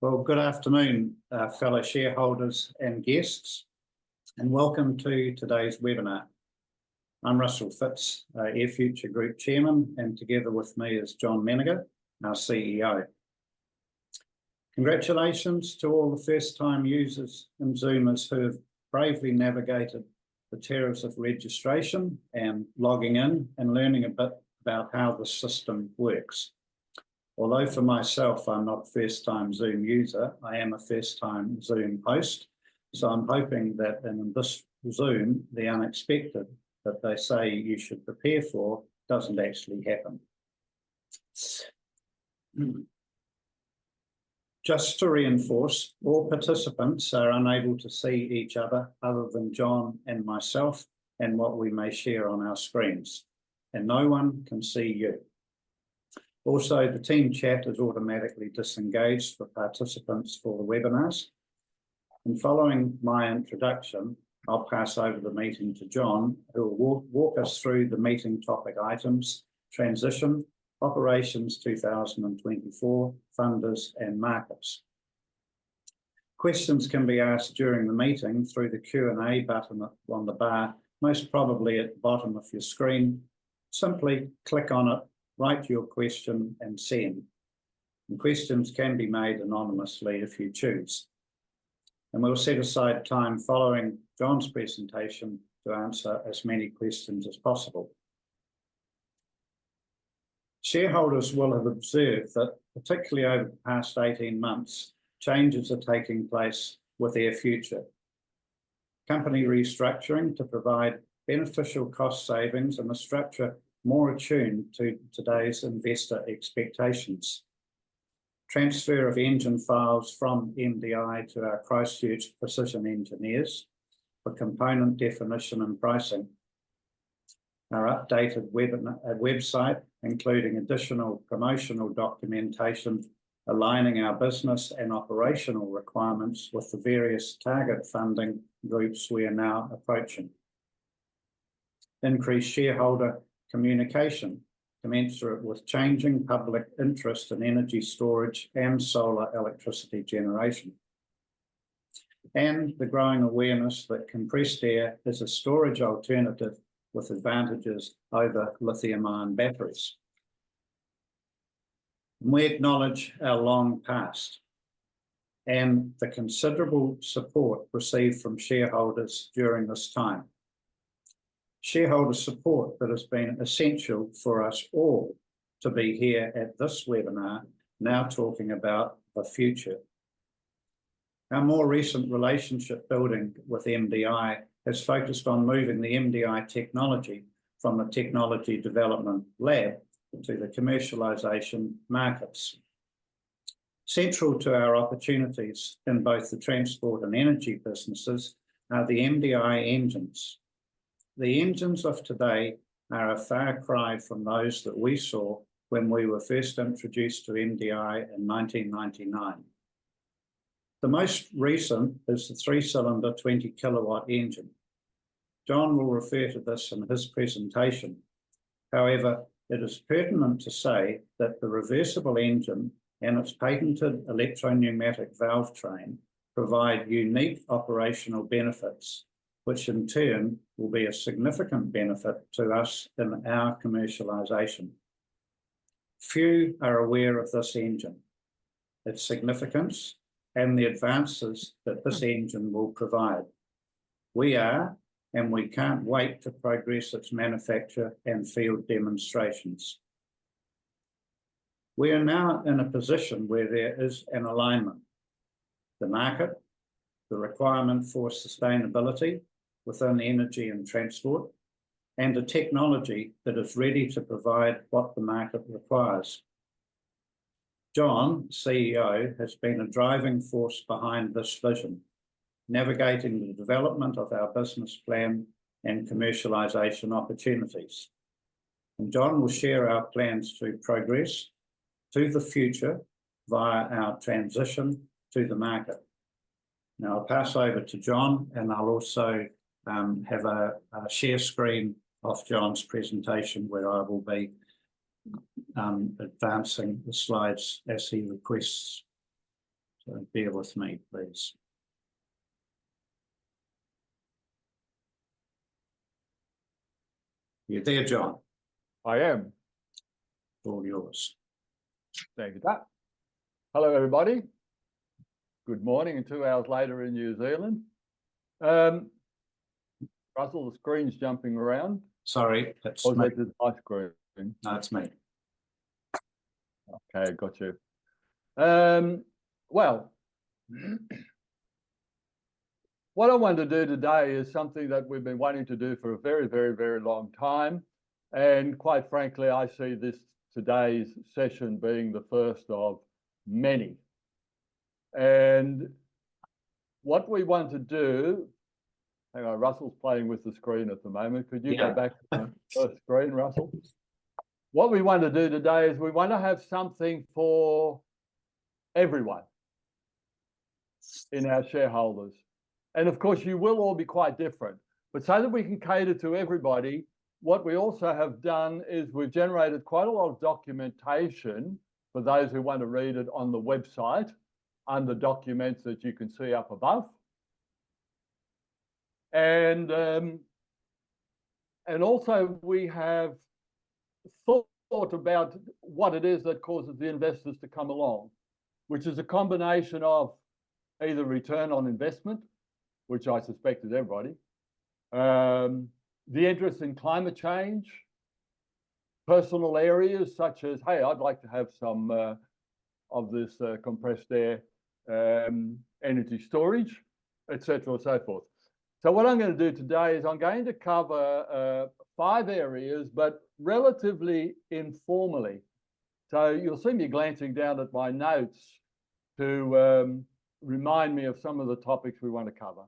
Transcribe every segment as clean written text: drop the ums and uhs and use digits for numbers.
Well, good afternoon, fellow shareholders and guests, and welcome to today's webinar. I'm Russell Fitz, AirFuture Group Chairman, and together with me is John Menninger, our CEO. Congratulations to all the first-time users and Zoomers who have bravely navigated the terrors of registration and logging in and learning a bit about how the system works. Although for myself, I'm not a first-time Zoom user, I am a first-time Zoom host. So I'm hoping that in this Zoom, the unexpected that they say you should prepare for doesn't actually happen. Just to reinforce, all participants are unable to see each other than John and myself and what we may share on our screens, and no one can see you. Also, the team chat is automatically disengaged for participants for the webinars. And following my introduction, I'll pass over the meeting to John, who will walk us through the meeting topic items, transition, operations 2024, funders and markets. Questions can be asked during the meeting through the Q&A button on the bar, most probably at the bottom of your screen. Simply click on it, write your question and send. And questions can be made anonymously if you choose. And we'll set aside time following John's presentation to answer as many questions as possible. Shareholders will have observed that, particularly over the past 18 months, changes are taking place with AirFuture. Company restructuring to provide beneficial cost savings and a structure more attuned to today's investor expectations. Transfer of engine files from MDI to our Christchurch Precision Engineers for component definition and pricing. Our updated website, including additional promotional documentation, aligning our business and operational requirements with the various target funding groups we are now approaching. Increased shareholder communication commensurate with changing public interest in energy storage and solar electricity generation. And the growing awareness that compressed air is a storage alternative with advantages over lithium-ion batteries. We acknowledge our long past and the considerable support received from shareholders during this time. Shareholder support that has been essential for us all to be here at this webinar, now talking about the future. Our more recent relationship building with MDI has focused on moving the MDI technology from the technology development lab to the commercialisation markets. Central to our opportunities in both the transport and energy businesses are the MDI engines. The engines of today are a far cry from those that we saw when we were first introduced to MDI in 1999. The most recent is the 3-cylinder 20 kilowatt engine. John will refer to this in his presentation. However, it is pertinent to say that the reversible engine and its patented electropneumatic valve train provide unique operational benefits, which in turn will be a significant benefit to us in our commercialisation. Few are aware of this engine, its significance, and the advances that this engine will provide. We are, and we can't wait to progress its manufacture and field demonstrations. We are now in a position where there is an alignment. The market, the requirement for sustainability within energy and transport, and a technology that is ready to provide what the market requires. John, CEO, has been a driving force behind this vision, navigating the development of our business plan and commercialisation opportunities. And John will share our plans to progress to the future via our transition to the market. Now I'll pass over to John, and I'll also have a share screen of John's presentation where I will be advancing the slides as he requests. So bear with me, please. You there, John? I am. All yours. Thank you, Pat. Hello, everybody. Good morning, and 2 hours later in New Zealand. Russell, the screen's jumping around. Sorry, that's Or me. is it my screen? No, it's me. Okay, got you. Well, what I want to do today is something that we've been wanting to do for a very, very, very long time. And quite frankly, I see today's session being the first of many. And what we want to do, hang on, Russell's playing with the screen at the moment. Could you go back to the first screen, Russell? What we want to do today is we want to have something for everyone in our shareholders. And of course, you will all be quite different. But so that we can cater to everybody, what we also have done is we've generated quite a lot of documentation for those who want to read it on the website under documents that you can see up above. And also we have thought about what it is that causes the investors to come along, which is a combination of either return on investment, which I suspect is everybody, the interest in climate change, personal areas such as, hey, I'd like to have some of this compressed air energy storage, etc., so forth. So what I'm going to do today is I'm going to cover 5 areas, but relatively informally. So you'll see me glancing down at my notes to remind me of some of the topics we want to cover.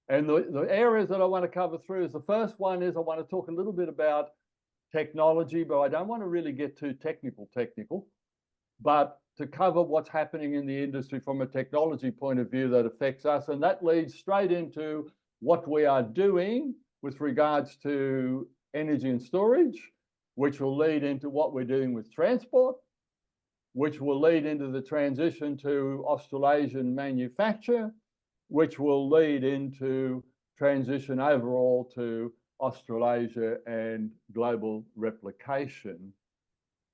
And the areas that I want to cover through is, the first one is I want to talk a little bit about technology, but I don't want to really get too technical, but to cover what's happening in the industry from a technology point of view that affects us. And that leads straight into what we are doing with regards to energy and storage, which will lead into what we're doing with transport, which will lead into the transition to Australasian manufacture, which will lead into transition overall to Australasia and global replication.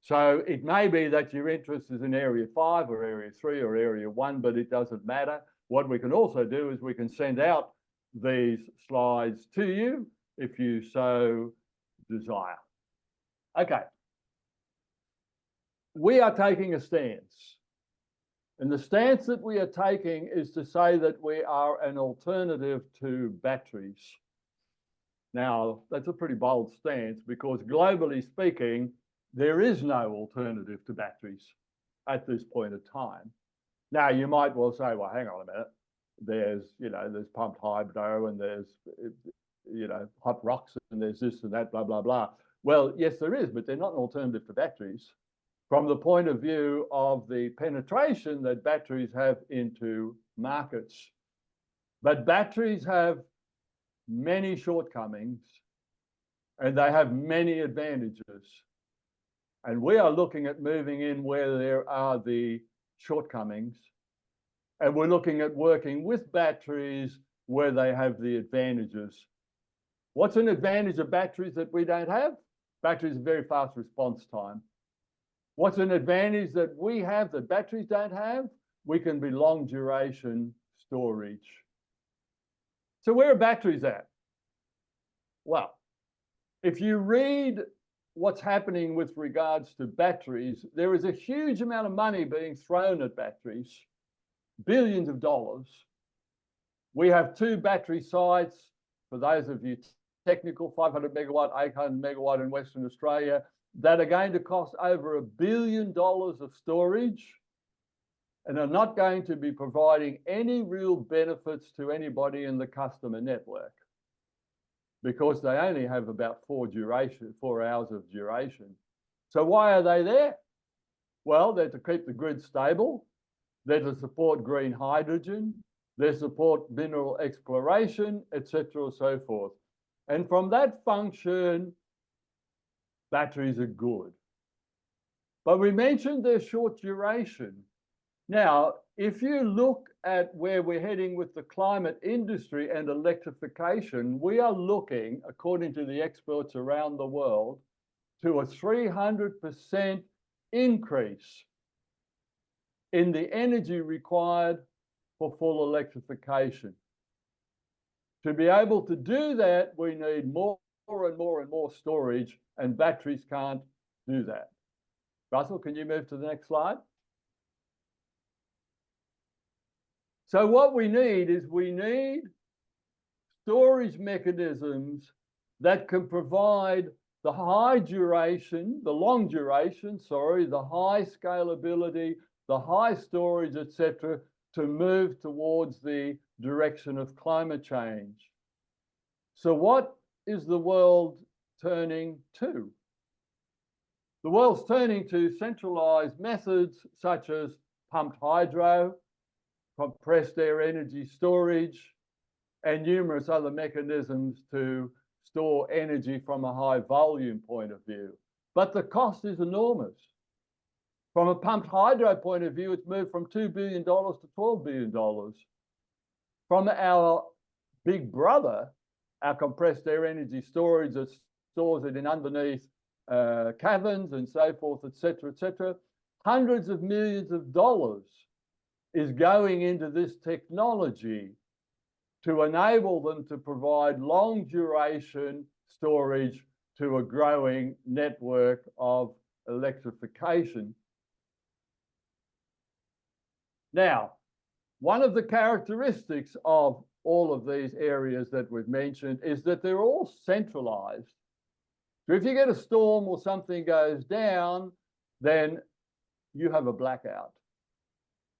So it may be that your interest is in area 5 or area 3 or area 1, but it doesn't matter. What we can also do is we can send out these slides to you if you so desire. Okay. We are taking a stance. And the stance that we are taking is to say that we are an alternative to batteries. Now, that's a pretty bold stance because globally speaking, there is no alternative to batteries at this point of time. Now, you might well say, well, hang on a minute. There's pumped hydro and there's, hot rocks and there's this and that, blah, blah, blah. Well, yes, there is, but they're not an alternative to batteries from the point of view of the penetration that batteries have into markets. But batteries have many shortcomings and they have many advantages. And we are looking at moving in where there are the shortcomings. And we're looking at working with batteries where they have the advantages. What's an advantage of batteries that we don't have? Batteries have very fast response time. What's an advantage that we have that batteries don't have? We can be long duration storage. So where are batteries at? Well, if you read what's happening with regards to batteries, there is a huge amount of money being thrown at batteries, billions of dollars. We have 2 battery sites, for those of you technical, 500 megawatt, 800 megawatt in Western Australia, that are going to cost over $1 billion of storage and are not going to be providing any real benefits to anybody in the customer network because they only have about 4 hours of duration. So why are they there? Well, they're to keep the grid stable, they're to support green hydrogen, they support mineral exploration, etc., so forth. And from that function, batteries are good. But we mentioned their short duration. Now, if you look at where we're heading with the climate industry and electrification, we are looking, according to the experts around the world, to a 300% increase in the energy required for full electrification. To be able to do that, we need more and more and more storage, and batteries can't do that. Russell, can you move to the next slide? So what we need is storage mechanisms that can provide the long duration, the high scalability, the high storage, etc., to move towards the direction of climate change. So what is the world turning to? The world's turning to centralized methods such as pumped hydro, compressed air energy storage, and numerous other mechanisms to store energy from a high volume point of view. But the cost is enormous. From a pumped hydro point of view, it's moved from $2 billion to $12 billion. From our big brother, our compressed air energy storage that stores it in underneath caverns and so forth, etc., hundreds of millions of dollars is going into this technology to enable them to provide long duration storage to a growing network of electrification. Now, one of the characteristics of all of these areas that we've mentioned is that they're all centralized. So if you get a storm or something goes down, then you have a blackout.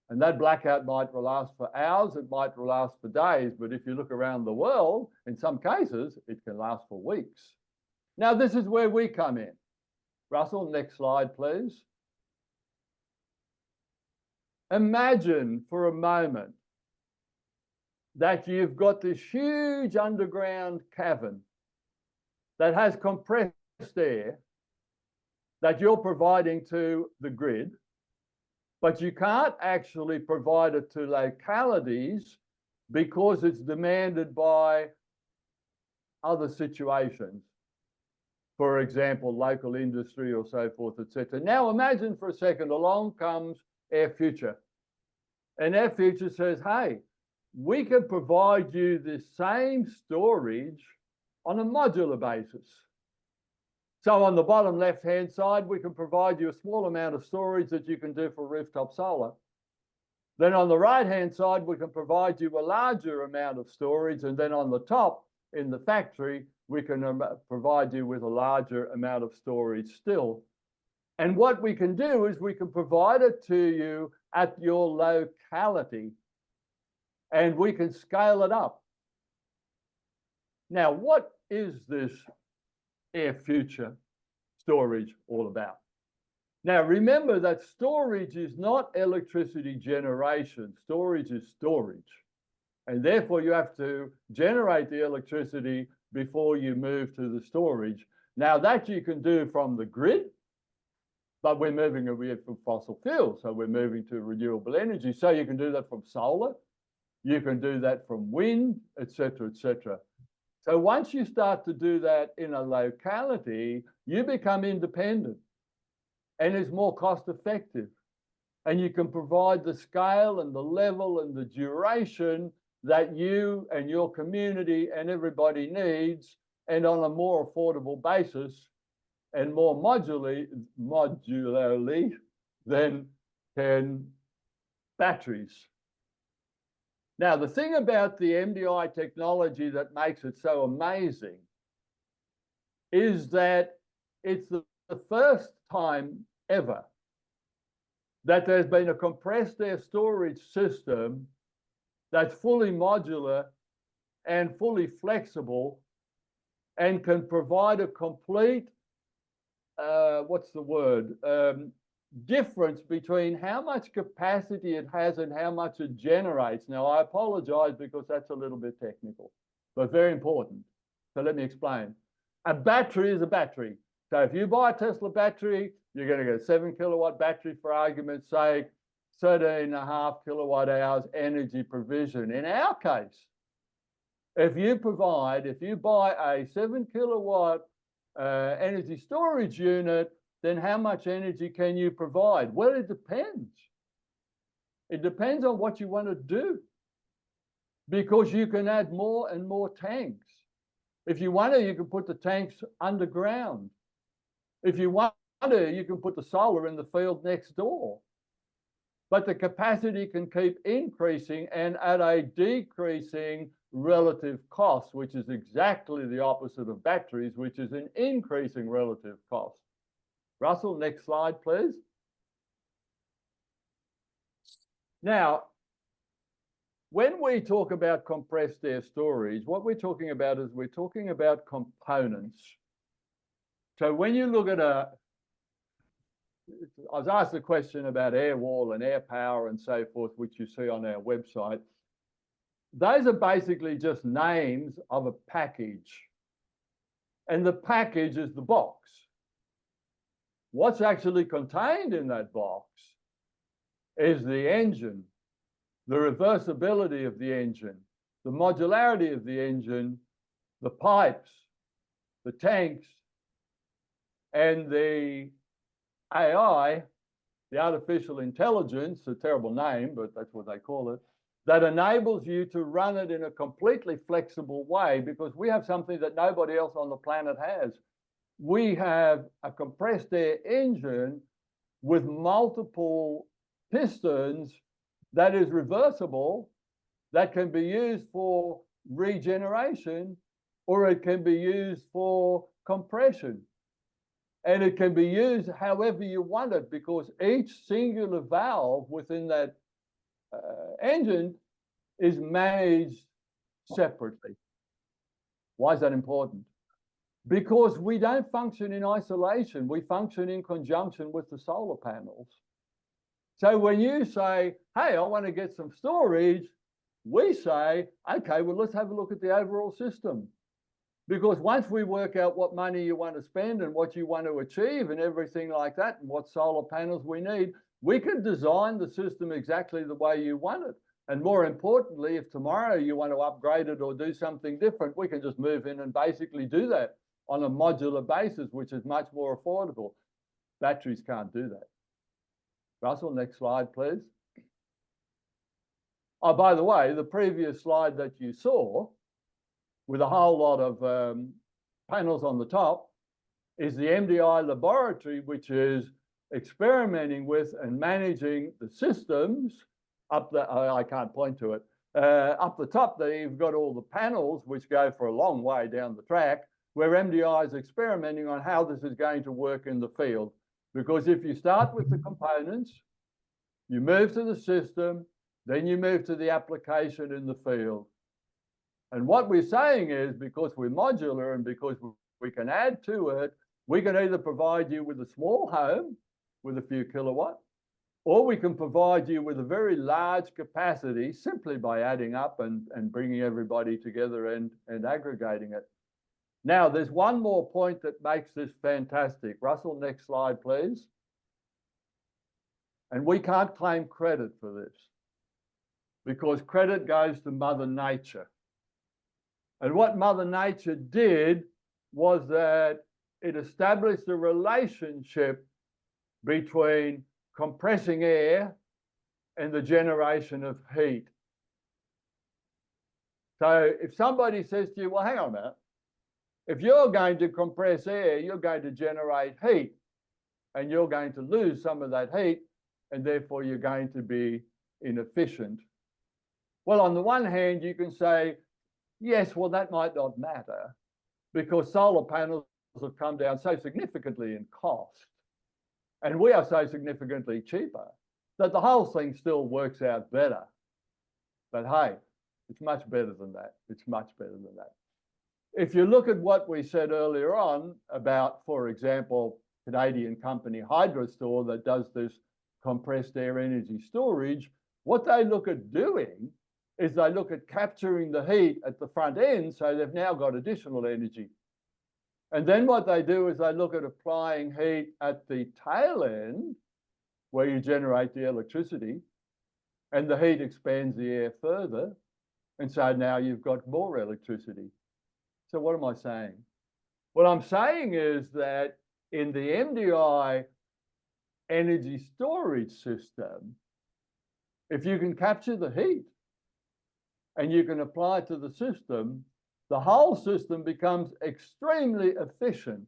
And that blackout might last for hours, it might last for days, but if you look around the world, in some cases, it can last for weeks. Now, this is where we come in. Russell, next slide, please. Imagine for a moment that you've got this huge underground cavern that has compressed air that you're providing to the grid, but you can't actually provide it to localities because it's demanded by other situations. For example, local industry or so forth, etc. Now imagine for a second, along comes Air Future. And Air Future says, hey, we can provide you the same storage on a modular basis. So on the bottom left-hand side, we can provide you a small amount of storage that you can do for rooftop solar. Then on the right-hand side, we can provide you a larger amount of storage. And then on the top in the factory, we can provide you with a larger amount of storage still. And what we can do is we can provide it to you at your locality, and we can scale it up. Now, what is this Air Future storage all about? Now, remember that storage is not electricity generation. Storage is storage. And therefore, you have to generate the electricity before you move to the storage. Now, that you can do from the grid, but we're moving away from fossil fuels. So we're moving to renewable energy. So you can do that from solar. You can do that from wind, etc., etc. So once you start to do that in a locality, you become independent and it's more cost effective. And you can provide the scale and the level and the duration that you and your community and everybody needs, and on a more affordable basis and more modularly than can batteries. Now, the thing about the MDI technology that makes it so amazing is that it's the first time ever that there's been a compressed air storage system that's fully modular and fully flexible and can provide a complete, difference between how much capacity it has and how much it generates. Now, I apologize because that's a little bit technical, but very important. So let me explain. A battery is a battery. So if you buy a Tesla battery, you're going to get a 7 kilowatt battery for argument's sake. 13.5 kilowatt hours energy provision. In our case, if you buy a 7 kilowatt energy storage unit, then how much energy can you provide? Well, it depends. It depends on what you want to do, because you can add more and more tanks. If you want to, you can put the tanks underground. If you want to, you can put the solar in the field next door. But the capacity can keep increasing and at a decreasing relative cost, which is exactly the opposite of batteries, which is an increasing relative cost. Russell, next slide, please. Now, when we talk about compressed air storage, what we're talking about is we're talking about components. So when you look at I was asked a question about air wall and air power and so forth, which you see on our website. Those are basically just names of a package. And the package is the box. What's actually contained in that box is the engine, the reversibility of the engine, the modularity of the engine, the pipes, the tanks, and the AI, the artificial intelligence, a terrible name, but that's what they call it, that enables you to run it in a completely flexible way, because we have something that nobody else on the planet has. We have a compressed air engine with multiple pistons that is reversible, that can be used for regeneration, or it can be used for compression. And it can be used however you want it, because each singular valve within that engine is managed separately. Why is that important? Because we don't function in isolation. We function in conjunction with the solar panels. So when you say, hey, I want to get some storage, we say, okay, well, let's have a look at the overall system. Because once we work out what money you want to spend and what you want to achieve and everything like that, and what solar panels we need, we can design the system exactly the way you want it. And more importantly, if tomorrow you want to upgrade it or do something different, we can just move in and basically do that on a modular basis, which is much more affordable. Batteries can't do that. Russell, next slide, please. Oh, by the way, the previous slide that you saw with a whole lot of panels on the top is the MDI laboratory, which is experimenting with and managing the systems up the, I can't point to it, up the top there you've got all the panels which go for a long way down the track, where MDI is experimenting on how this is going to work in the field. Because if you start with the components, you move to the system, then you move to the application in the field. And what we're saying is, because we're modular and because we can add to it, we can either provide you with a small home with a few kilowatt, or we can provide you with a very large capacity simply by adding up and bringing everybody together and aggregating it. Now, there's one more point that makes this fantastic. Russell, next slide, please. And we can't claim credit for this, because credit goes to Mother Nature. And what Mother Nature did was that it established a relationship between compressing air and the generation of heat. So if somebody says to you, well, hang on a minute, if you're going to compress air, you're going to generate heat, and you're going to lose some of that heat, and therefore you're going to be inefficient. Well, on the one hand, you can say, yes, well, that might not matter, because solar panels have come down so significantly in cost, and we are so significantly cheaper, that the whole thing still works out better. But hey, it's much better than that. It's much better than that. If you look at what we said earlier on about, for example, Canadian company Hydrostor that does this compressed air energy storage, what they look at doing is they look at capturing the heat at the front end, so they've now got additional energy. And then what they do is they look at applying heat at the tail end, where you generate the electricity, and the heat expands the air further, and so now you've got more electricity. So what am I saying? What I'm saying is that in the MDI energy storage system, if you can capture the heat and you can apply it to the system, the whole system becomes extremely efficient,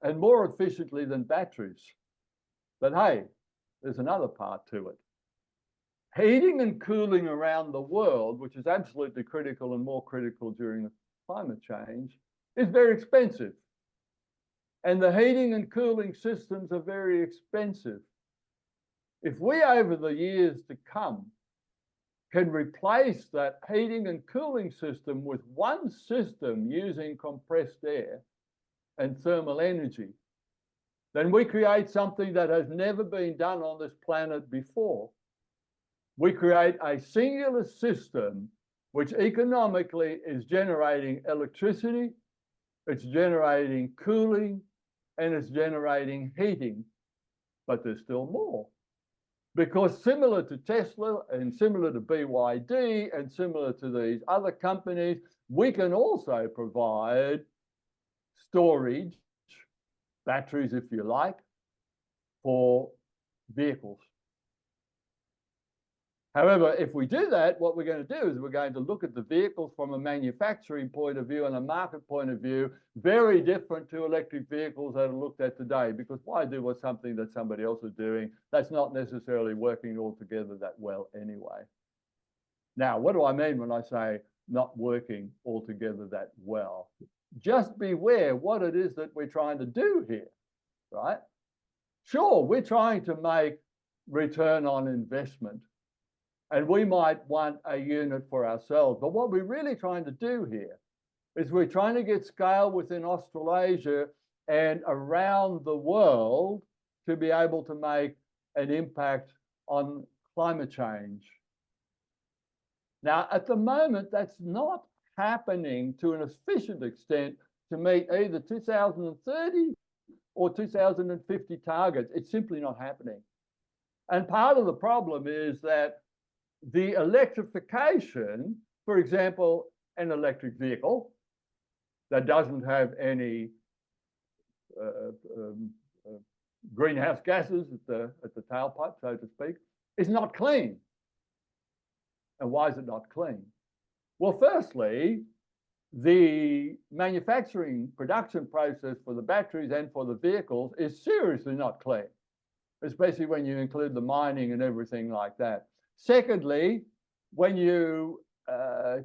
and more efficiently than batteries. But hey, there's another part to it. Heating and cooling around the world, which is absolutely critical and more critical during the climate change, is very expensive. And the heating and cooling systems are very expensive. If we, over the years to come, can replace that heating and cooling system with one system using compressed air and thermal energy, then we create something that has never been done on this planet before. We create a singular system which economically is generating electricity, it's generating cooling, and it's generating heating. But there's still more. Because similar to Tesla and similar to BYD and similar to these other companies, we can also provide storage, batteries if you like, for vehicles. However, if we do that, what we're going to do is we're going to look at the vehicles from a manufacturing point of view and a market point of view, very different to electric vehicles that are looked at today, because why do what something that somebody else is doing that's not necessarily working altogether that well anyway? Now, what do I mean when I say not working altogether that well? Just beware what it is that we're trying to do here, right? Sure, we're trying to make return on investment, and we might want a unit for ourselves. But what we're really trying to do here is we're trying to get scale within Australasia and around the world to be able to make an impact on climate change. Now, at the moment, that's not happening to an efficient extent to meet either 2030 or 2050 targets. It's simply not happening. And part of the problem is that the electrification, for example, an electric vehicle that doesn't have any greenhouse gases at the tailpipe, so to speak, is not clean. And why is it not clean? Well, firstly, the manufacturing production process for the batteries and for the vehicles is seriously not clean, especially when you include the mining and everything like that. Secondly, when you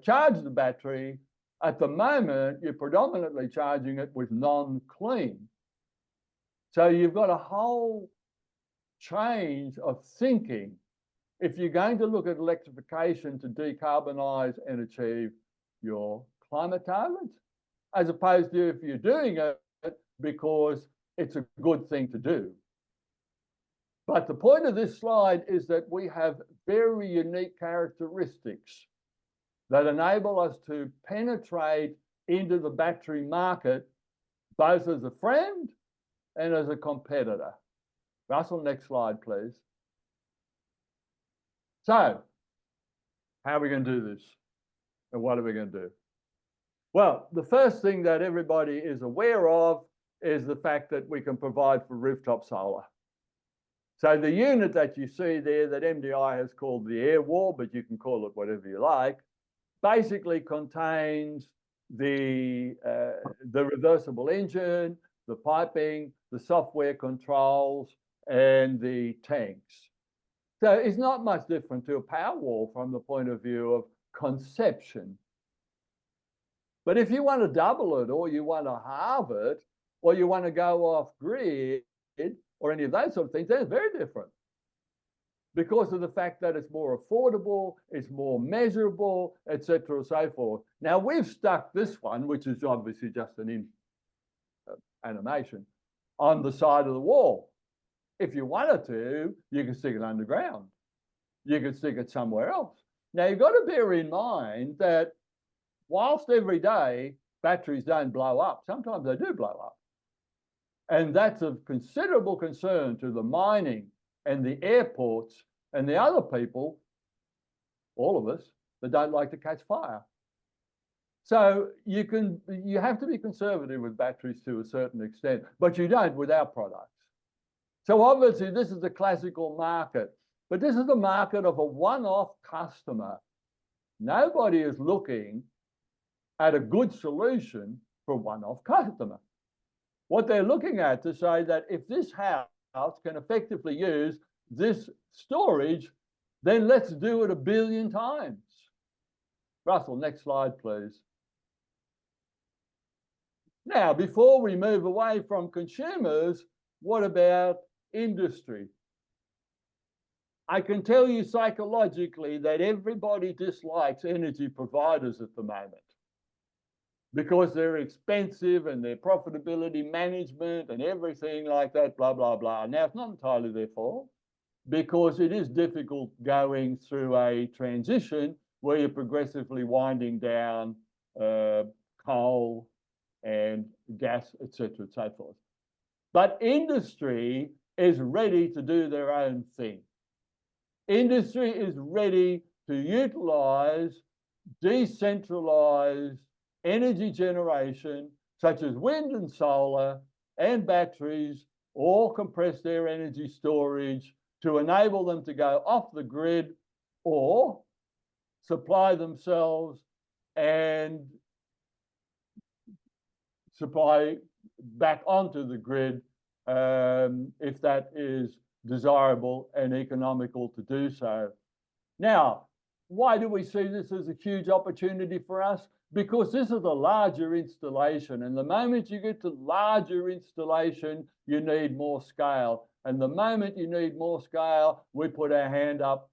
charge the battery, at the moment, you're predominantly charging it with non-clean. So you've got a whole change of thinking. If you're going to look at electrification to decarbonize and achieve your climate targets, as opposed to if you're doing it because it's a good thing to do. But the point of this slide is that we have very unique characteristics that enable us to penetrate into the battery market, both as a friend and as a competitor. Russell, next slide, please. So, how are we going to do this? And what are we going to do? Well, the first thing that everybody is aware of is the fact that we can provide for rooftop solar. So the unit that you see there that MDI has called the Airwall, but you can call it whatever you like, basically contains the reversible engine, the piping, the software controls, and the tanks. So it's not much different to a Powerwall from the point of view of conception. But if you want to double it, or you want to halve it, or you want to go off grid, or any of those sort of things, they're very different. Because of the fact that it's more affordable, it's more measurable, etc., and so forth. Now we've stuck this one, which is obviously just an animation, on the side of the wall. If you wanted to, you can stick it underground. You can stick it somewhere else. Now you've got to bear in mind that whilst every day batteries don't blow up, sometimes they do blow up. And that's of considerable concern to the mining and the airports and the other people, all of us, that don't like to catch fire. So you have to be conservative with batteries to a certain extent, but you don't with our products. So obviously this is the classical market, but this is the market of a one-off customer. Nobody is looking at a good solution for a one-off customer. What they're looking at to say that if this house can effectively use this storage, then let's do it 1 billion times. Russell, next slide, please. Now, before we move away from consumers, what about industry? I can tell you psychologically that everybody dislikes energy providers at the moment because they're expensive and their profitability management and everything like that, blah, blah, blah. Now, it's not entirely their fault because it is difficult going through a transition where you're progressively winding down coal and gas, etc., and so forth. But industry is ready to do their own thing. Industry is ready to utilize decentralized energy generation, such as wind and solar and batteries, or compressed air energy storage, to enable them to go off the grid or supply themselves and supply back onto the grid if that is desirable and economical to do so. Now, why do we see this as a huge opportunity for us? Because this is a larger installation, and the moment you get to larger installation, you need more scale. And the moment you need more scale, we put our hand up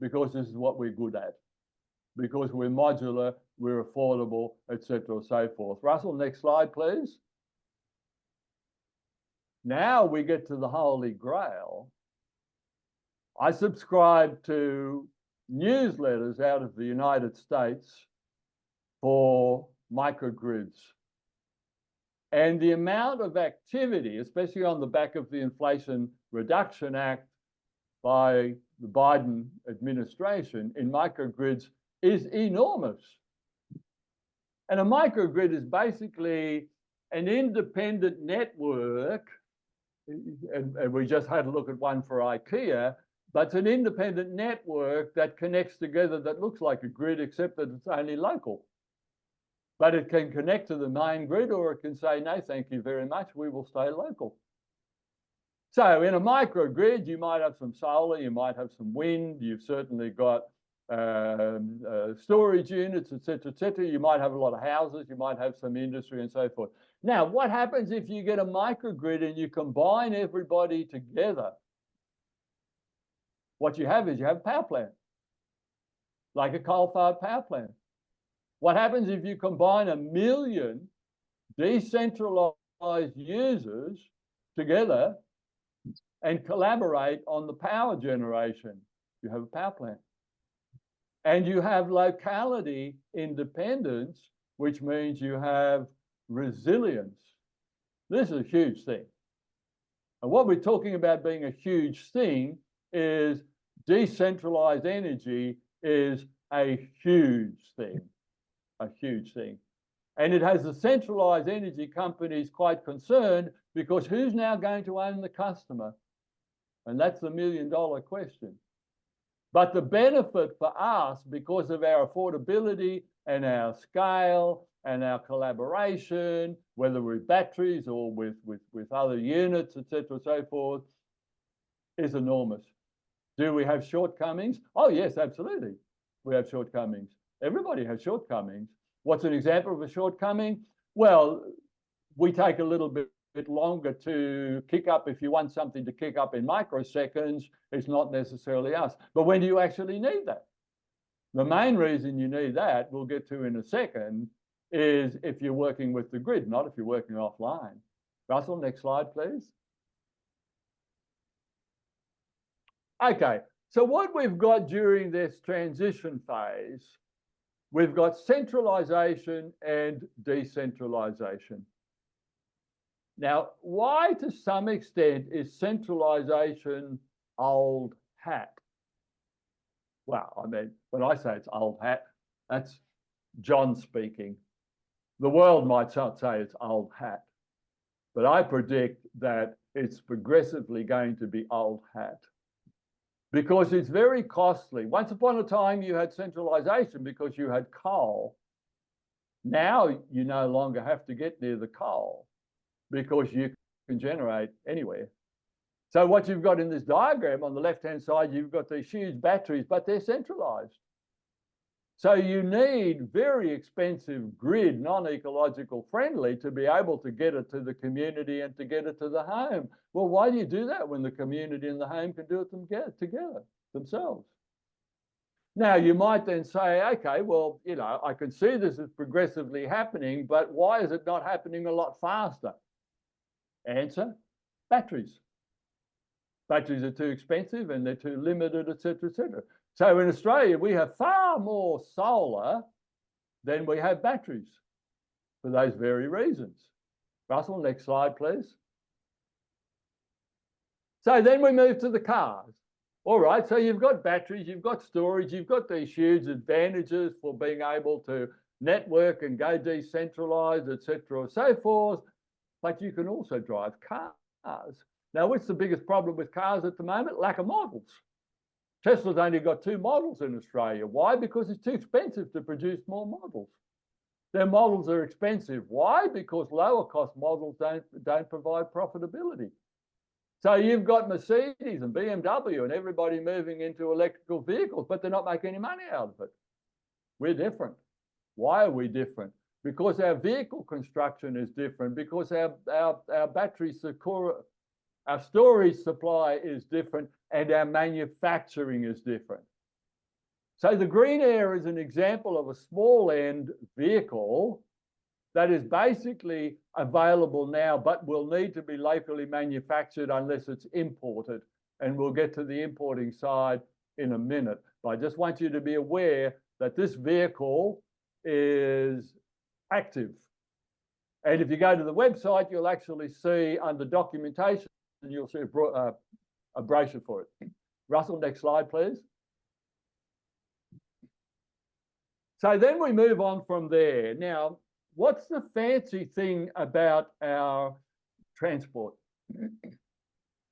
because this is what we're good at. Because we're modular, we're affordable, etc., so forth. Russell, next slide, please. Now we get to the Holy Grail. I subscribe to newsletters out of the United States for microgrids. And the amount of activity, especially on the back of the Inflation Reduction Act by the Biden administration in microgrids is enormous. And a microgrid is basically an independent network, and we just had a look at one for IKEA, but it's an independent network that connects together that looks like a grid, except that it's only local. But it can connect to the main grid, or it can say, no, thank you very much, we will stay local. So in a microgrid, you might have some solar, you might have some wind, you've certainly got storage units, etc., etc. You might have a lot of houses, you might have some industry and so forth. Now, what happens if you get a microgrid and you combine everybody together? What you have is you have a power plant, like a coal-fired power plant. What happens if you combine 1 million decentralized users together and collaborate on the power generation? You have a power plant. And you have locality independence, which means you have resilience. This is a huge thing. And what we're talking about being a huge thing is decentralized energy is a huge thing, a huge thing. And it has the centralized energy companies quite concerned because who's now going to own the customer? And that's the $1 million question. But the benefit for us, because of our affordability and our scale and our collaboration, whether with batteries or with other units, etc., so forth, is enormous. Do we have shortcomings? Oh, yes, absolutely. We have shortcomings. Everybody has shortcomings. What's an example of a shortcoming? Well, we take a little bit longer to kick up. If you want something to kick up in microseconds, it's not necessarily us. But when do you actually need that? The main reason you need that, we'll get to in a second, is if you're working with the grid, not if you're working offline. Russell, next slide, please. Okay, so what we've got during this transition phase, we've got centralization and decentralization. Now, why to some extent is centralisation old hat? Well, I mean, when I say it's old hat, that's John speaking. The world might not say it's old hat, but I predict that it's progressively going to be old hat because it's very costly. Once upon a time, you had centralisation because you had coal. Now you no longer have to get near the coal because you can generate anywhere. So what you've got in this diagram on the left-hand side, you've got these huge batteries, but they're centralised. So you need very expensive grid, non-ecological friendly, to be able to get it to the community and to get it to the home. Well, why do you do that when the community and the home can do it together themselves? Now, you might then say, okay, well, you know, I can see this is progressively happening, but why is it not happening a lot faster? Answer, batteries. Batteries are too expensive and they're too limited, etc., etc. So in Australia, we have far more solar than we have batteries for those very reasons. Russell, next slide, please. So then we move to the cars. All right, so you've got batteries, you've got storage, you've got these huge advantages for being able to network and go decentralized, etc., and so forth, but you can also drive cars. Now, what's the biggest problem with cars at the moment? Lack of models. Tesla's only got 2 models in Australia. Why? Because it's too expensive to produce more models. Their models are expensive. Why? Because lower cost models don't provide profitability. So you've got Mercedes and BMW and everybody moving into electrical vehicles, but they're not making any money out of it. We're different. Why are we different? Because our vehicle construction is different, because our battery our storage supply is different, and our manufacturing is different. So the Green Air is an example of a small end vehicle that is basically available now, but will need to be locally manufactured unless it's imported. And we'll get to the importing side in a minute. But I just want you to be aware that this vehicle is active. And if you go to the website, you'll actually see under documentation, and you'll see a brochure for it. Russell, next slide, please. So then we move on from there. Now, what's the fancy thing about our transport?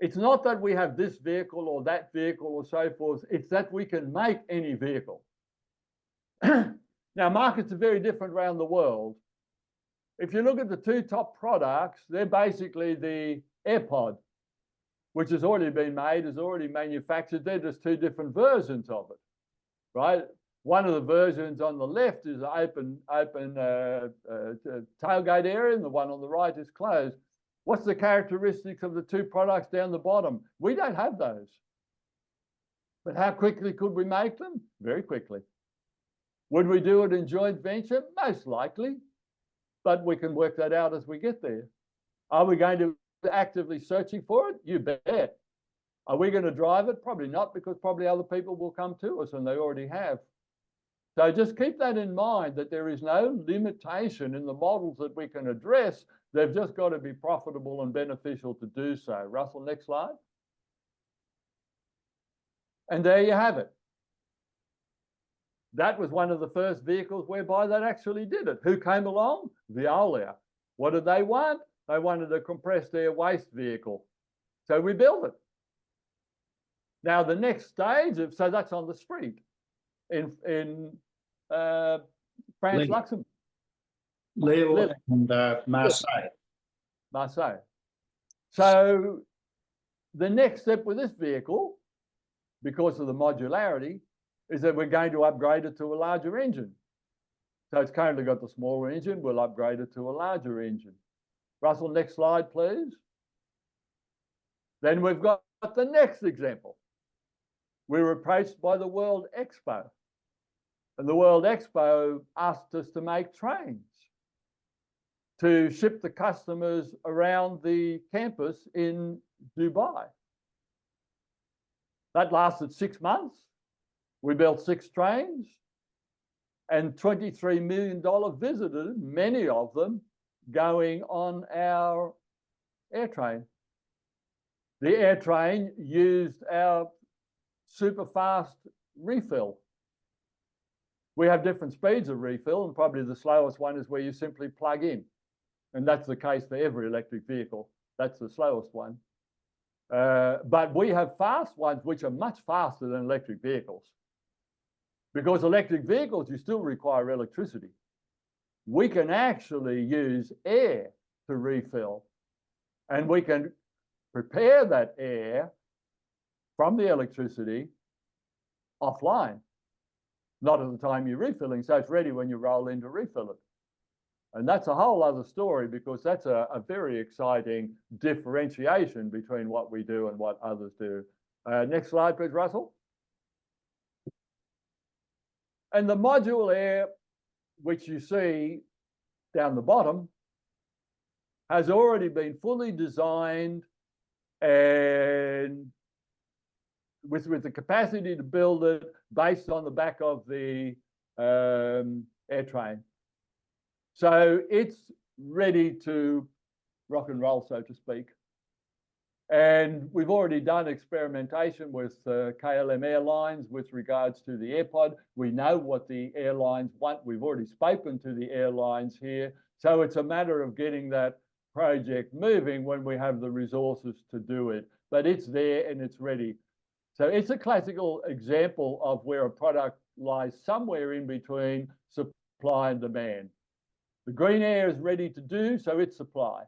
It's not that we have this vehicle or that vehicle or so forth. It's that we can make any vehicle. Now, markets are very different around the world. If you look at the 2 top products, they're basically the AirPod, which has already been made, is already manufactured. They're just 2 different versions of it, right? One of the versions on the left is open tailgate area, and the one on the right is closed. What's the characteristics of the 2 products down the bottom? We don't have those. But how quickly could we make them? Very quickly. Would we do it in joint venture? Most likely. But we can work that out as we get there. Are we going to be actively searching for it? You bet. Are we going to drive it? Probably not, because probably other people will come to us, and they already have. So just keep that in mind, that there is no limitation in the models that we can address. They've just got to be profitable and beneficial to do so. Russell, next slide. And there you have it. That was one of the first vehicles whereby that actually did it. Who came along? Veolia. What did they want? They wanted a compressed air waste vehicle. So we built it. Now the next stage of, so that's on the street in France, Luxembourg. Lille and Marseille. Marseille. So the next step with this vehicle, because of the modularity, is that we're going to upgrade it to a larger engine. So it's currently got the smaller engine, we'll upgrade it to a larger engine. Russell, next slide, please. Then we've got the next example. We were approached by the World Expo. And the World Expo asked us to make trains to ship the customers around the campus in Dubai. That lasted 6 months. We built 6 trains and $23 million visited, many of them going on our air train. The air train used our super fast refill. We have different speeds of refill, and probably the slowest one is where you simply plug in. And that's the case for every electric vehicle. That's the slowest one. But we have fast ones which are much faster than electric vehicles. Because electric vehicles, you still require electricity. We can actually use air to refill, and we can prepare that air from the electricity offline, not at the time you're refilling, so it's ready when you roll in to refill it. And that's a whole other story, because that's a very exciting differentiation between what we do and what others do. Next slide, please, Russell. And the module air, which you see down the bottom, has already been fully designed and with the capacity to build it based on the back of the air train. So it's ready to rock and roll, so to speak. And we've already done experimentation with KLM Airlines with regards to the AirPod. We know what the airlines want. We've already spoken to the airlines here. So it's a matter of getting that project moving when we have the resources to do it. But it's there and it's ready. So it's a classical example of where a product lies somewhere in between supply and demand. The green air is ready to do, so it's supply.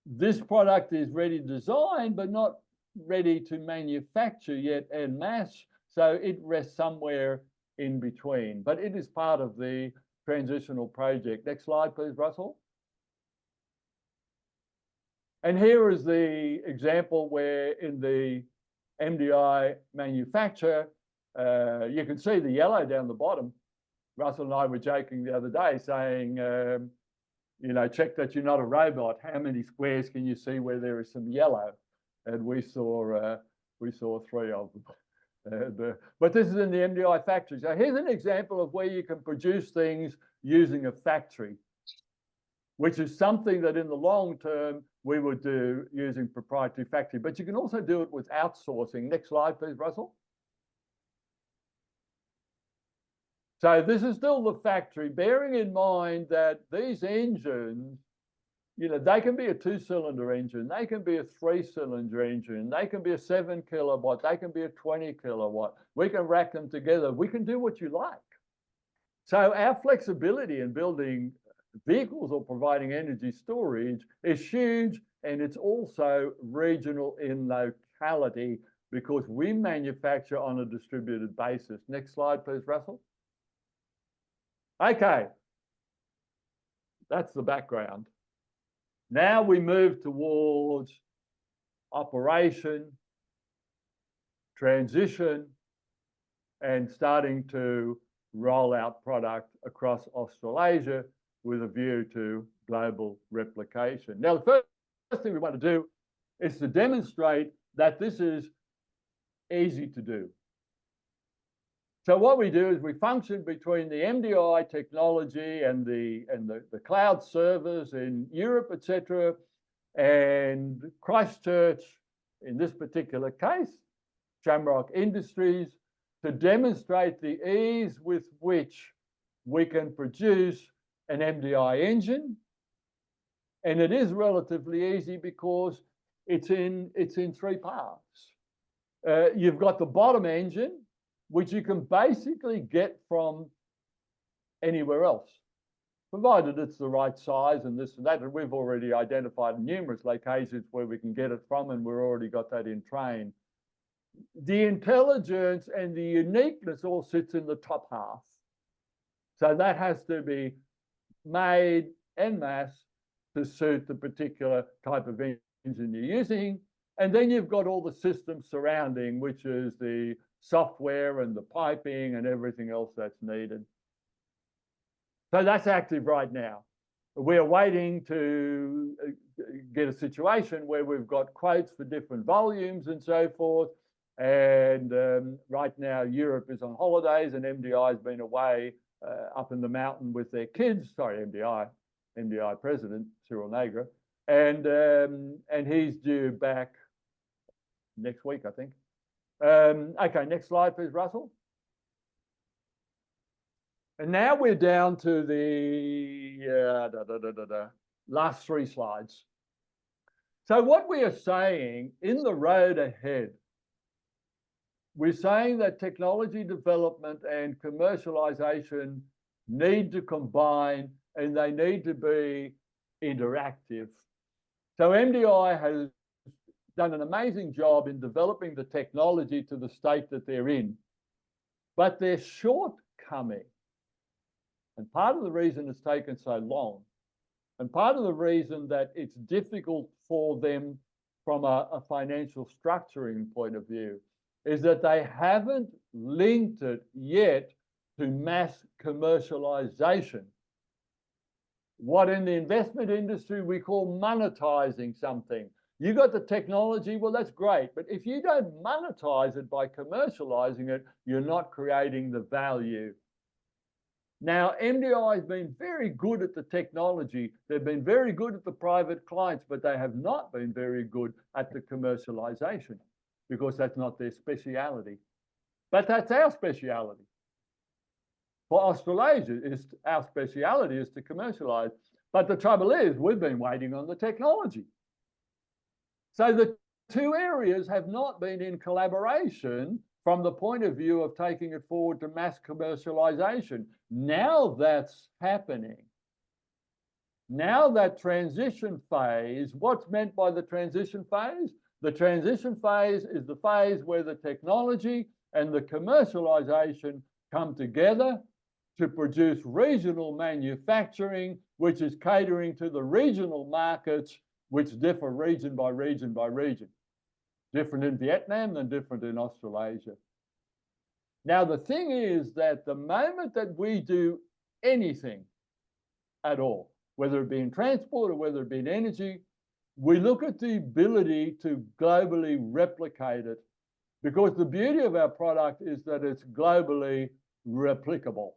This product is ready to design, but not ready to manufacture yet en masse. So it rests somewhere in between, but it is part of the transitional project. Next slide, please, Russell. And here is the example where in the MDI manufacture, you can see the yellow down the bottom. Russell and I were joking the other day saying, you know, check that you're not a robot. How many squares can you see where there is some yellow? And we saw 3 of them. But this is in the MDI factory. So here's an example of where you can produce things using a factory, which is something that in the long term we would do using proprietary factory. But you can also do it with outsourcing. Next slide, please, Russell. So this is still the factory, bearing in mind that these engines, you know, they can be a 2-cylinder engine, they can be a 3-cylinder engine, they can be a 7 kilowatt, they can be a 20 kilowatt. We can rack them together. We can do what you like. So our flexibility in building vehicles or providing energy storage is huge, and it's also regional in locality because we manufacture on a distributed basis. Next slide, please, Russell. Okay, that's the background. Now we move towards operation, transition, and starting to roll out product across Australasia with a view to global replication. Now, the first thing we want to do is to demonstrate that this is easy to do. So what we do is we function between the MDI technology and the cloud servers in Europe, etc., and Christchurch, in this particular case, Shamrock Industries, to demonstrate the ease with which we can produce an MDI engine. And it is relatively easy because it's in 3 parts. You've got the bottom engine, which you can basically get from anywhere else, provided it's the right size and this and that. And we've already identified numerous locations where we can get it from, and we've already got that in train. The intelligence and the uniqueness all sits in the top half. So that has to be made en masse to suit the particular type of engine you're using. And then you've got all the systems surrounding, which is the software and the piping and everything else that's needed. So that's active right now. We're waiting to get a situation where we've got quotes for different volumes and so forth. And right now, Europe is on holidays and MDI has been away up in the mountain with their kids. Sorry, MDI president, Cyril Nagra. and he's due back next week, I think. Okay, next slide, please, Russell. And now we're down to the last 3 slides. So what we are saying in the road ahead, we're saying that technology development and commercialization need to combine, and they need to be interactive. So MDI has done an amazing job in developing the technology to the state that they're in, but their shortcoming, and part of the reason it's taken so long, and part of the reason that it's difficult for them from a financial structuring point of view, is that they haven't linked it yet to mass commercialization. What in the investment industry we call monetizing something. You got the technology, well, that's great. But if you don't monetize it by commercializing it, you're not creating the value. Now, MDI has been very good at the technology. They've been very good at the private clients, but they have not been very good at the commercialization because that's not their speciality. But that's our speciality. For Australasia, our speciality is to commercialize. But the trouble is, we've been waiting on the technology. So the 2 areas have not been in collaboration from the point of view of taking it forward to mass commercialization. Now that's happening. Now that transition phase, what's meant by the transition phase? The transition phase is the phase where the technology and the commercialization come together to produce regional manufacturing, which is catering to the regional markets, which differ region by region by region. Different in Vietnam than different in Australasia. Now, the thing is that the moment that we do anything at all, whether it be in transport or whether it be in energy, we look at the ability to globally replicate it, because the beauty of our product is that it's globally replicable.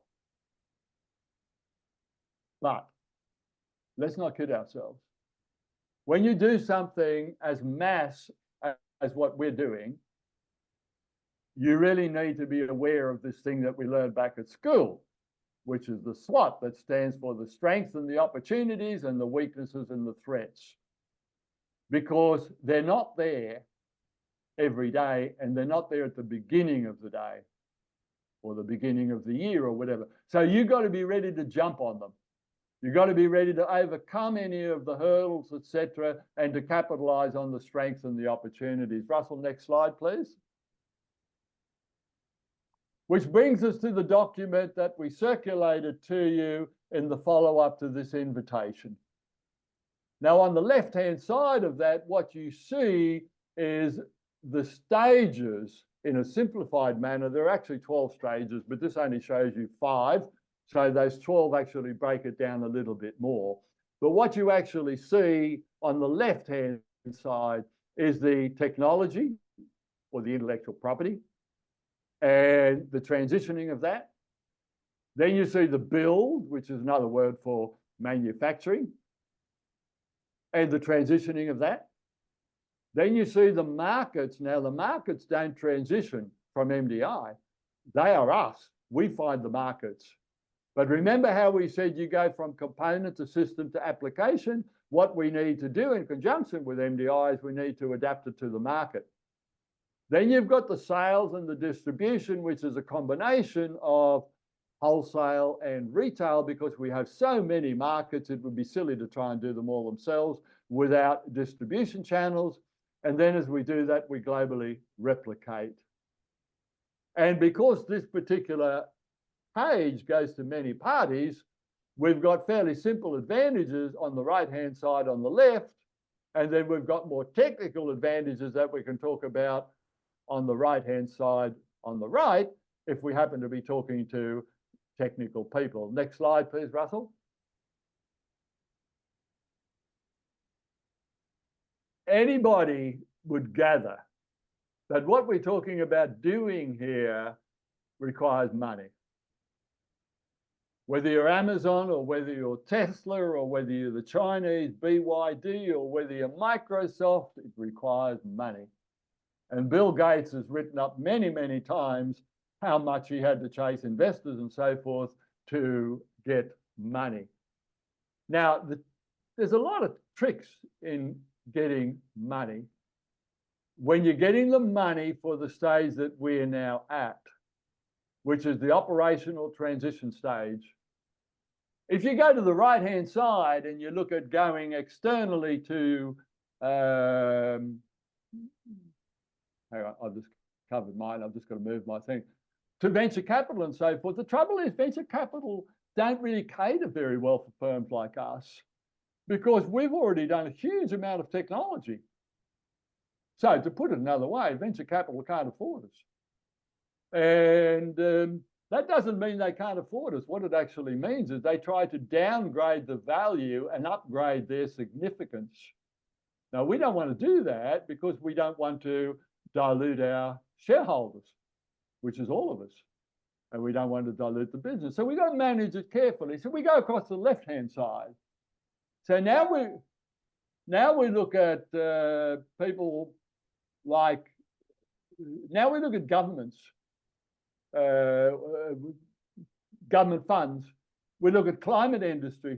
But let's not kid ourselves. When you do something as mass as what we're doing, you really need to be aware of this thing that we learned back at school, which is the SWOT, that stands for the strengths and the opportunities and the weaknesses and the threats. Because they're not there every day, and they're not there at the beginning of the day or the beginning of the year or whatever. So you've got to be ready to jump on them. You've got to be ready to overcome any of the hurdles, etc., and to capitalize on the strengths and the opportunities. Russell, next slide, please. Which brings us to the document that we circulated to you in the follow-up to this invitation. Now, on the left-hand side of that, what you see is the stages in a simplified manner. There are actually 12 stages, but this only shows you 5. So those 12 actually break it down a little bit more. But what you actually see on the left-hand side is the technology or the intellectual property and the transitioning of that. Then you see the build, which is another word for manufacturing, and the transitioning of that. Then you see the markets. Now, the markets don't transition from MDI. They are us. We find the markets. But remember how we said you go from component to system to application? What we need to do in conjunction with MDI is we need to adapt it to the market. Then you've got the sales and the distribution, which is a combination of wholesale and retail, because we have so many markets, it would be silly to try and do them all themselves without distribution channels. And then as we do that, we globally replicate. And because this particular page goes to many parties, we've got fairly simple advantages on the right-hand side on the left, and then we've got more technical advantages that we can talk about on the right-hand side on the right, if we happen to be talking to technical people. Next slide, please, Russell. Anybody would gather that what we're talking about doing here requires money. Whether you're Amazon or whether you're Tesla or whether you're the Chinese BYD or whether you're Microsoft, it requires money. And Bill Gates has written up many, many times how much he had to chase investors and so forth to get money. Now, there's a lot of tricks in getting money. When you're getting the money for the stage that we're now at, which is the operational transition stage, if you go to the right-hand side and you look at going externally to, hang on, I've just covered mine, I've just got to move my thing, to venture capital and so forth. The trouble is venture capital don't really cater very well for firms like us because we've already done a huge amount of technology. So to put it another way, venture capital can't afford us. And that doesn't mean they can't afford us. What it actually means is they try to downgrade the value and upgrade their significance. Now, we don't want to do that because we don't want to dilute our shareholders, which is all of us. And we don't want to dilute the business. So we got to manage it carefully. So we go across the left-hand side. So now we look at people like, now we look at governments, government funds. We look at climate industry.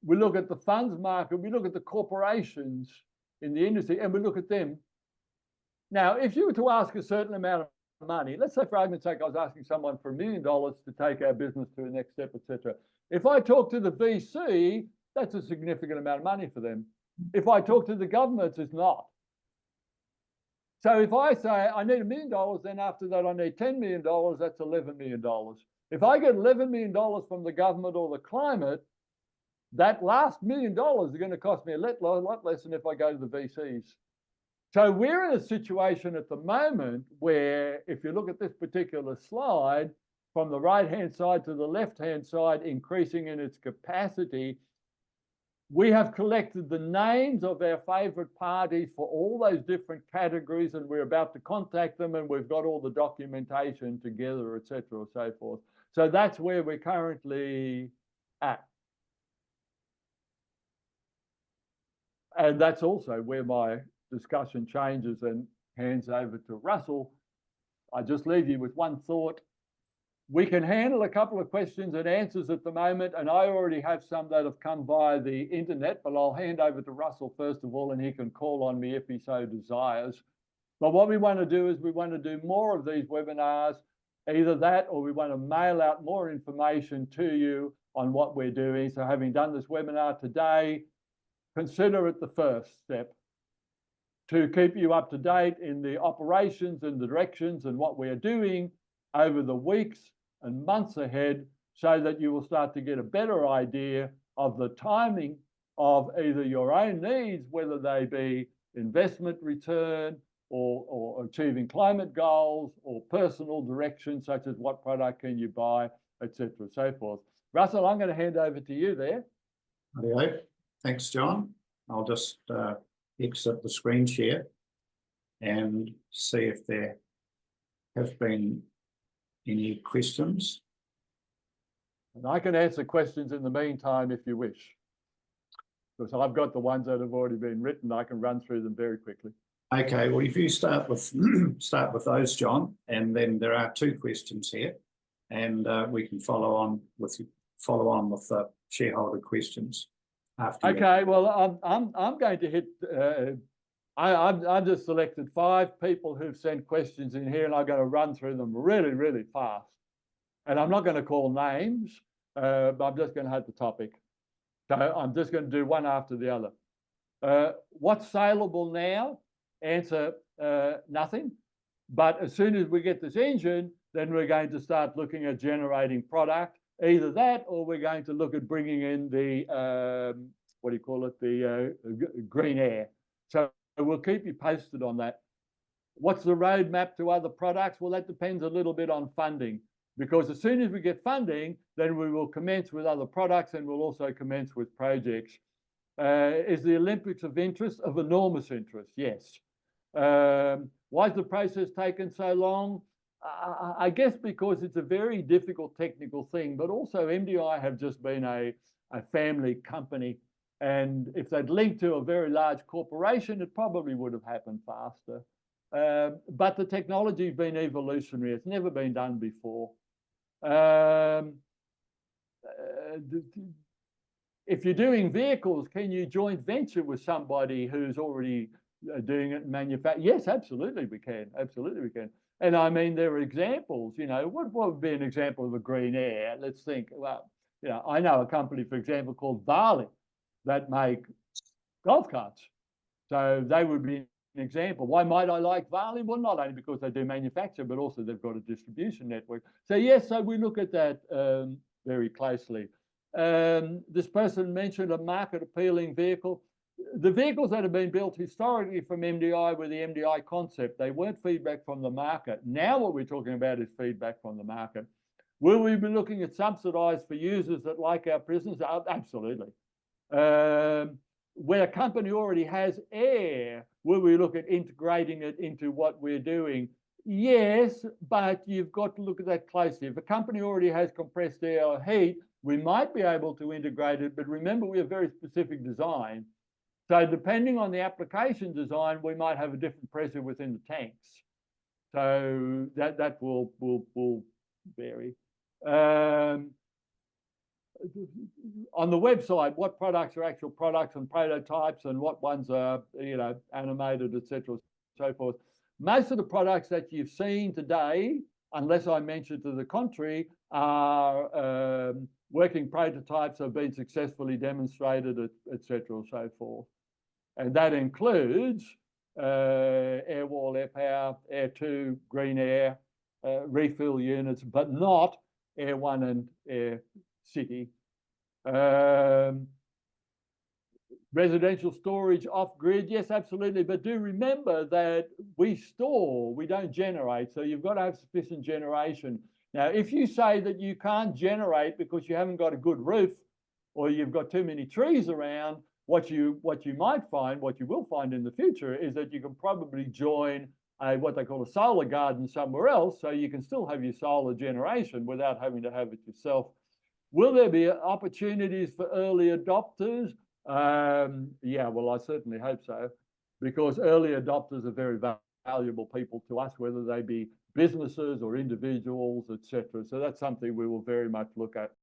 We look at the funds market. We look at the corporations in the industry, and we look at them. Now, if you were to ask a certain amount of money, let's say for argument's sake, I was asking someone for $1 million to take our business to the next step, etc. If I talk to the VC, that's a significant amount of money for them. If I talk to the governments, it's not. So if I say I need $1 million, then after that I need $10 million, that's $11 million. If I get $11 million from the government or the climate, that last $1 million is going to cost me a lot less than if I go to the VCs. So we're in a situation at the moment where, if you look at this particular slide, from the right-hand side to the left-hand side, increasing in its capacity, we have collected the names of our favorite parties for all those different categories, and we're about to contact them, and we've got all the documentation together, etc., or so forth. So that's where we're currently at. And that's also where my discussion changes and hands over to Russell. I just leave you with one thought. We can handle a couple of questions and answers at the moment, and I already have some that have come via the internet, but I'll hand over to Russell first of all, and he can call on me if he so desires. But what we want to do is we want to do more of these webinars, either that or we want to mail out more information to you on what we're doing. So having done this webinar today, consider it the first step to keep you up to date in the operations and the directions and what we're doing over the weeks and months ahead, so that you will start to get a better idea of the timing of either your own needs, whether they be investment return or achieving climate goals or personal direction, such as what product can you buy, etc., so forth. Russell, I'm going to hand over to you there. Hello. Thanks, John. I'll just exit the screen share and see if there have been any questions. And I can answer questions in the meantime if you wish, because I've got the ones that have already been written. I can run through them very quickly. Okay, well, if you start with those, John, and then there are two questions here, and we can follow on with the shareholder questions after. Okay, well, I'm going to hit. I've just selected 5 people who've sent questions in here, and I'm going to run through them really, really fast. And I'm not going to call names, but I'm just going to hit the topic. So I'm just going to do one after the other. What's saleable now? Answer, nothing. But as soon as we get this engine, then we're going to start looking at generating product. Either that, or we're going to look at bringing in the, what do you call it, the green air. So we'll keep you posted on that. What's the roadmap to other products? Well, that depends a little bit on funding, because as soon as we get funding, then we will commence with other products, and we'll also commence with projects. Is the Olympics of interest? Of enormous interest, yes. Why has the process taken so long? I guess because it's a very difficult technical thing, but also MDI have just been a family company. And if they'd linked to a very large corporation, it probably would have happened faster. But the technology's been evolutionary. It's never been done before. If you're doing vehicles, can you joint venture with somebody who's already doing it in manufacturing? Yes, absolutely we can. Absolutely we can. And I mean, there are examples, you know, what would be an example of a green air? Let's think, well, you know, I know a company, for example, called Varley that make golf carts. So they would be an example. Why might I like Varley? Well, not only because they do manufacture, but also they've got a distribution network. So yes, so we look at that very closely. This person mentioned a market appealing vehicle. The vehicles that have been built historically from MDI were the MDI concept. They weren't feedback from the market. Now what we're talking about is feedback from the market. Will we be looking at subsidized for users that like our business? Absolutely. Where a company already has air, will we look at integrating it into what we're doing? Yes, but you've got to look at that closely. If a company already has compressed air or heat, we might be able to integrate it, but remember we have very specific design. So depending on the application design, we might have a different pressure within the tanks. So that will vary. On the website, what products are actual products and prototypes and what ones are, you know, animated, etc., so forth. Most of the products that you've seen today, unless I mention to the contrary, are working prototypes have been successfully demonstrated, etc., so forth. And that includes air wall, air power, air 2, green air, refill units, but not air 1 and air city. Residential storage off grid, yes, absolutely. But do remember that we store, we don't generate. So you've got to have sufficient generation. Now, if you say that you can't generate because you haven't got a good roof or you've got too many trees around, what you might find, what you will find in the future is that you can probably join what they call a solar garden somewhere else, so you can still have your solar generation without having to have it yourself. Will there be opportunities for early adopters? Yeah, well, I certainly hope so, because early adopters are very valuable people to us, whether they be businesses or individuals, etc. So that's something we will very much look at.